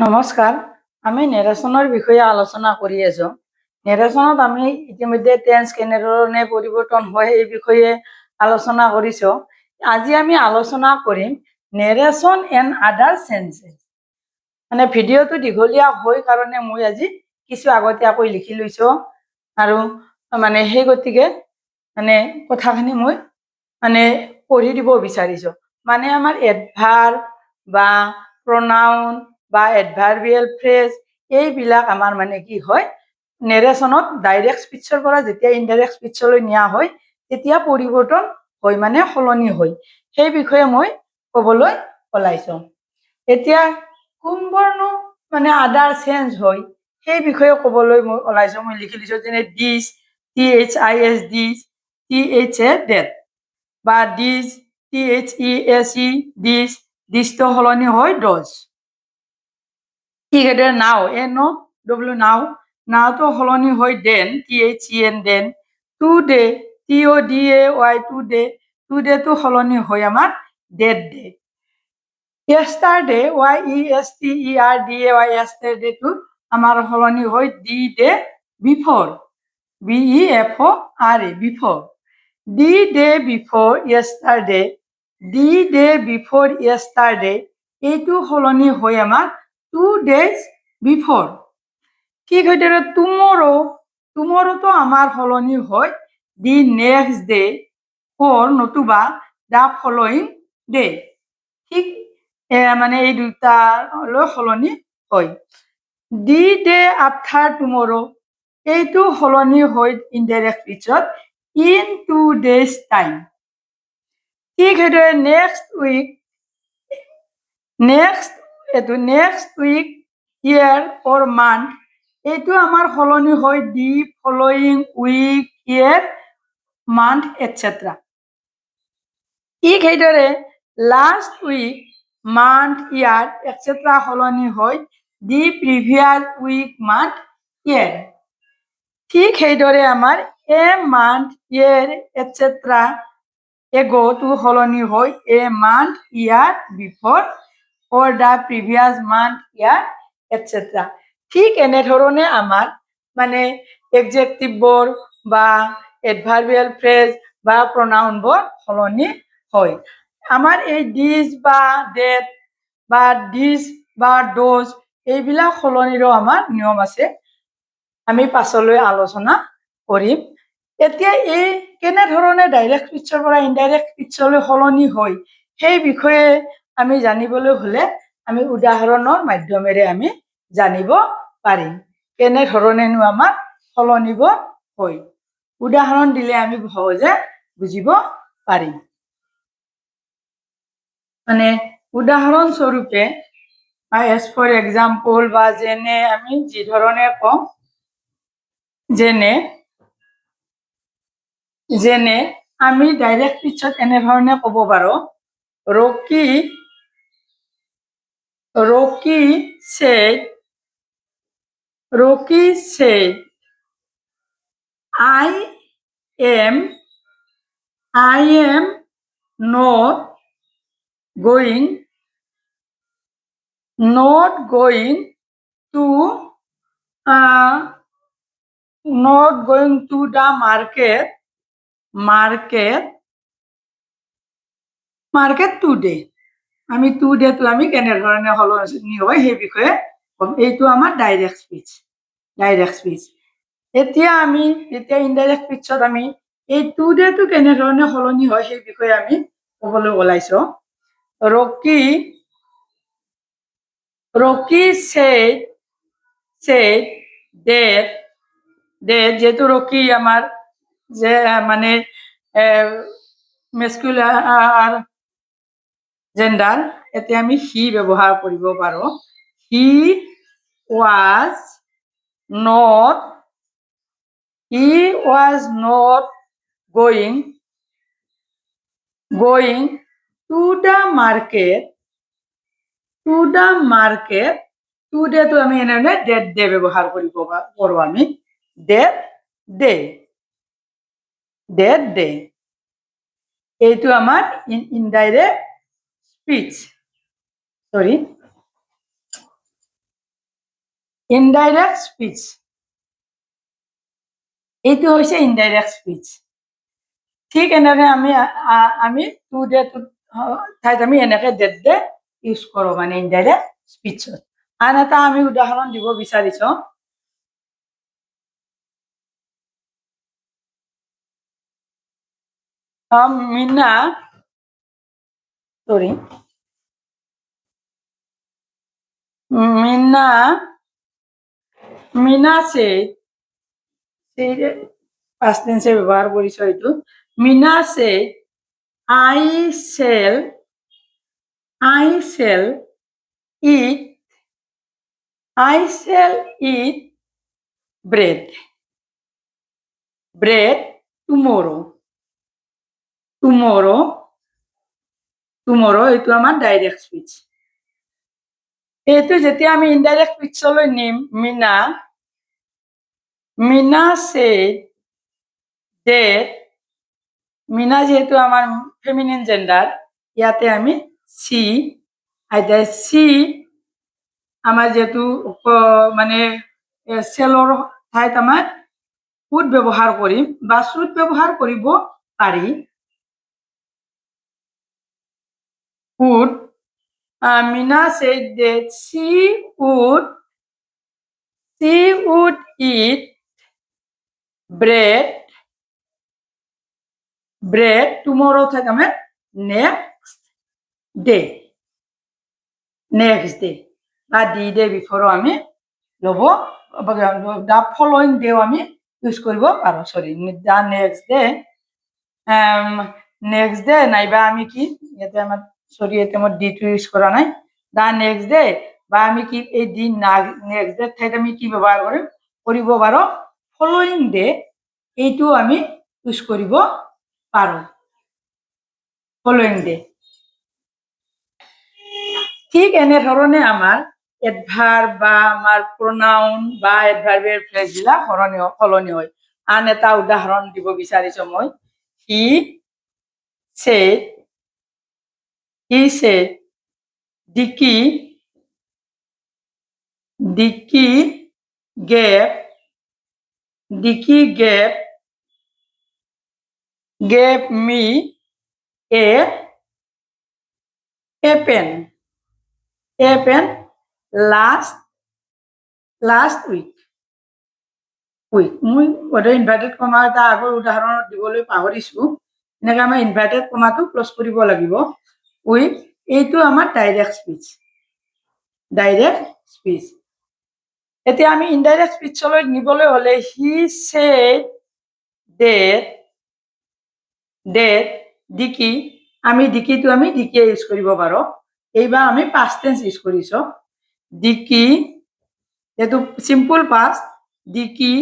নমস্কাৰ। আমি নেৰেশ্যনৰ বিষয়ে আলোচনা কৰি আছো। নেৰেশ্যনত আমি ইতিমধ্যে টেন্স কেনেধৰণে পৰিৱৰ্তন হয় এই বিষয়ে আলোচনা কৰিছো। আজি আমি আলোচনা কৰিম নেৰেশ্যন এণ্ড আদাৰ চেঞ্জেছ। মানে ভিডিঅ'টো দীঘলীয়া হয় কাৰণে মই আজি কিছু আগতীয়াকৈ লিখি লৈছো আৰু মানে সেই গতিকে মানে কথাখিনি মই মানে পঢ়ি দিব বিচাৰিছো। মানে আমাৰ এডভাৰ্ব বা প্ৰনাউন বা এডভাৰ্বিয়েল ফ্ৰেজ এইবিলাক আমাৰ মানে কি হয় নেৰেশ্যনত ডাইৰেক্ট স্পীচৰ পৰা যেতিয়া ইনডাইৰেক্ট স্পীচলৈ নিয়া হয় তেতিয়া পৰিৱৰ্তন হয়, মানে সলনি হয়। সেই বিষয়ে মই ক'বলৈ ওলাইছো। এতিয়া কোনবোৰনো মানে আদাৰ চেঞ্জ হয় সেই বিষয়ে ক'বলৈ মই ওলাইছো। মই লিখি দিছো যেনে দিছ, THIS দিছ, THA ডেট, বা দিছ, THESE দিছ, দিছটো সলনি হয় ডজ। ঠিক এদৰে নাও, NOW নাও, নাওটো সলনি হয় then, THEN then. Today, TODAY today, টুডেটো সলনি হয় আমাৰ that day. yesterday, YESTERDAY yesterday টো আমাৰ সলনি হয় the day before, BEFORE before. The day before yesterday, the day before yesterday এইটো সলনি হয় আমাৰ 2 days before। ঠিক সেইদৰে টুমৰো, টুমৰোটো আমাৰ সলনি হয় দি নেক্সট ডে অৰ নতুবা দা ফলোয়িং ডে। ঠিক মানে এই দুটালৈ সলনি হয়। দি ডে আফটাৰ টুমৰো এইটো সলনি হয় ইনডাইৰেক্ট স্পীচত ইন 2 days টাইম। ঠিক সেইদৰে next week, next week, year or month এইটো আমাৰ সলনি হয় the following week, year, month etcetera. ঠিক সেইদৰে last week, month, year etcetera সলনি হয় the previous week, month, year. ঠিক সেইদৰে আমাৰ এ মান্থ, ইয়াৰ এটচেট্ৰা এগোটো সলনি হয় a month, year before or the previous month, year, etc. ঠিক এনেধৰণে আমাৰ মানে এডজেক্টিভবোৰ বা এডভাৰ্বিয়েল ফ্ৰেজ বা প্ৰনাউনবোৰ সলনি হয়। আমাৰ এই দিছ বা ডেট বা দিছ বা ডজ এইবিলাক সলনিৰো আমাৰ নিয়ম আছে, আমি পাছলৈ আলোচনা কৰিম। এতিয়া এই কেনেধৰণে ডাইৰেক্ট স্পীচৰ পৰা ইনডাইৰেক্ট স্পীচলৈ সলনি হয় সেই বিষয়ে আমি জানিবলৈ হলে আমি উদাহৰণৰ মাধ্যমেৰে আমি জানিব পাৰিম কেনেধৰণেনো আমাৰ সলনিবোৰ হয়। উদাহৰণ দিলে আমি সহজে বুজিব পাৰিম। মানে উদাহৰণ স্বৰূপে এজ ফৰ এক্সাম্পল বা যেনে আমি যি ধৰণে কওঁ যেনে যেনে আমি ডাইৰেক্ট স্পীচত এনেধৰণে ক'ব পাৰো ৰকি said, Rocky said, I am not going to the market today। আমি টুডেটো আমি কেনেধৰণে সলনি হয় সেই বিষয়ে ক'ম। এইটো আমাৰ ডাইৰেক্ট স্পীচ। এতিয়া আমি যেতিয়া ইনডাইৰেক্ট স্পীচত আমি এই টুডেটো কেনেধৰণে সলনি হয় সেই বিষয়ে আমি ক'বলৈ ওলাইছো। ৰকি said that যেহেতু ৰকি আমাৰ যে মানে মেস্কুলাৰ জেন্ডাৰ, এতিয়া আমি হি ব্যৱহাৰ কৰিব পাৰো। হি was not going to the market টুডেটো আমি এনেধৰণে ডেট ডে ব্যৱহাৰ কৰিব পাৰো। আমি ডেট ডে এইটো আমাৰ ইনডাইৰেক্ট স্পীচ। ইনডাইৰেক্ট স্পীচ, এইটো হৈছে ইনডাইৰেক্ট স্পীচ। ঠিক এনেদৰে আমি টু দে ঠাইত আমি এনেকে ডেট দে ইউজ কৰোঁ মানে ইনডাইৰেক্ট স্পীচত। আন এটা আমি উদাহৰণ দিব বিচাৰিছো। Mina sorry Mina said past tense ব্যবহাৰ কৰিছো এইটো। Mina said I shall eat bread tomorrow এইটো আমাৰ ডাইৰেক্ট স্পীচ। এইটো যেতিয়া আমি ইনডাইৰেক্ট স্পীচলৈ নিম, মিনা said that, মিনা যেহেতু আমার ফেমিনিন জেন্ডার, ইয়াতে আমি সি আমার যেহেতু মানে সেলর ঠাইত আমার উড ব্যবহার কৰিম বা শুড ব্যবহাৰ কৰিব পাৰি। would Mina said that she would eat bread tomorrow ঠাইত আমার next day বা দি ডে বিফোরও আমি লব, দা ফলোইং ডেও আমি ইউজ কৰিব পাৰোঁ। সরি দা নেক্সট ডে নাইবা আমি কি ইয়াতে আমার সরি ইয়াতে আমার ডিটো ইউজ করা নাই, দা নেক্সট ডে বা আমি কি এই দিন নেক্সট ডে ঠাইত আমি কি ব্যবহার কৰিব পাৰোঁ ফলোইং ডে, এইটো আমি ইউজ কৰিব পাৰোঁ ফলোইং ডে। ঠিক এনেধৰণে আমাৰ এডভাৰ্ব বা আমাৰ প্ৰনাউন বা এডভাৰ্বেৰ ফ্ৰেজবিলাক সলনি হয়। আন এটা উদাহৰণ দিব বিচাৰিছো মই। He said Dicky gave me a pen last week. মই বোধহয় ইনভাৰ্টেড কমা এটা আগৰ উদাহৰণত দিবলৈ পাহৰিছো। এনেকৈ আমাৰ ইনভাৰ্টেড কমাটো ক্লজ কৰিব লাগিব। উইথ এইটো আমাৰ ডাইৰেক্ট স্পীচ। এতিয়া আমি ইনডাইৰেক্ট স্পীচলৈ নিবলৈ হ'লে হি said that ডিকি, আমি ডিকিটো আমি ডিকিয়ে ইউজ কৰিব পাৰোঁ। এইবাৰ আমি পাষ্ট টেন্স ইউজ কৰিছো। ডিকি যেহেতু সিম্পল পাষ্ট, ডিকি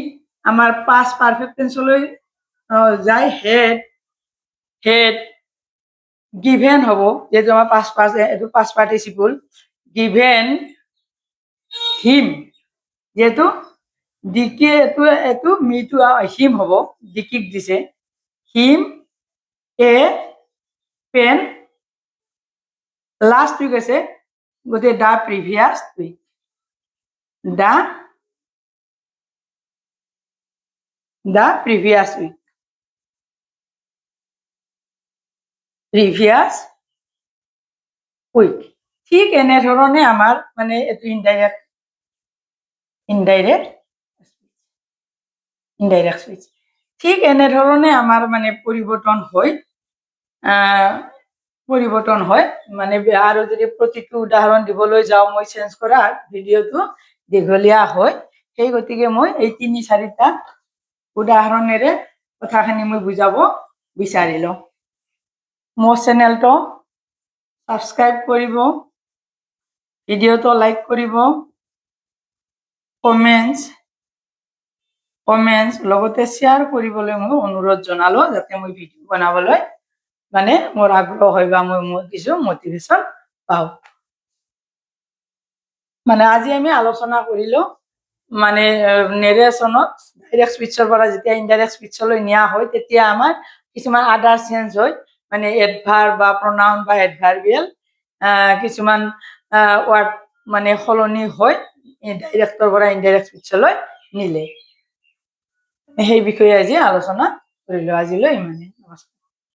আমার পাস্ট পারফেক্ট টেন্সলৈ যায়। হেড গিভেন হব, যেহেতু আমার পাস্ট পার্টিসিপল। গিভেন হিম, যেহেতু ডিকি এইটো মিটো হিম হব, ডিকিক দিছে। Him a pen last week আছে, গতিকে the previous week. the previous week। ঠিক এনেধৰণে আমাৰ মানে এইটো ইনডাইৰেক্ট স্পীচ। ঠিক এনেধৰণে আমাৰ মানে পৰিৱৰ্তন হয় মানে। আৰু যদি প্ৰতিটো উদাহৰণ দিবলৈ যাওঁ মই চেঞ্জ কৰা ভিডিঅ'টো দীঘলীয়া হয়, সেই গতিকে মই এই ৩-৪টা উদাহৰণেৰে কথাখিনি মই বুজাব বিচাৰিলো। মোৰ চেনেলটো সাবস্ক্ৰাইব কৰিব, ভিডিওটো লাইক কৰিব, কমেন্টস লগতে শ্বেয়াৰ কৰিবলৈ মই অনুৰোধ জনালো, যাতে মই ভিডিও বনাবলৈ মানে মোৰ আগ্ৰহ হয় বা মই কিছু মটিভেশ্যন পাওঁ। মানে আজি আমি আলোচনা কৰিলো মানে নেৰেশ্যনত ডাইৰেক্ট স্পীচৰ পৰা যেতিয়া ইনডাইৰেক্ট স্পীচলৈ নিয়া হয় তেতিয়া আমাৰ কিছুমান আদাৰ চেঞ্জ হয়, মানে এডভাৰ্ব বা প্ৰনাউন বা এডভাৰ্বিয়েল কিছুমান ৱাৰ্ড মানে সলনি হয় ডাইৰেক্টৰ পৰা ইনডাইৰেক্ট স্পীচলৈ নিলে সেই বিষয়ে আজি আলোচনা কৰিলো আজিলৈ ইমানে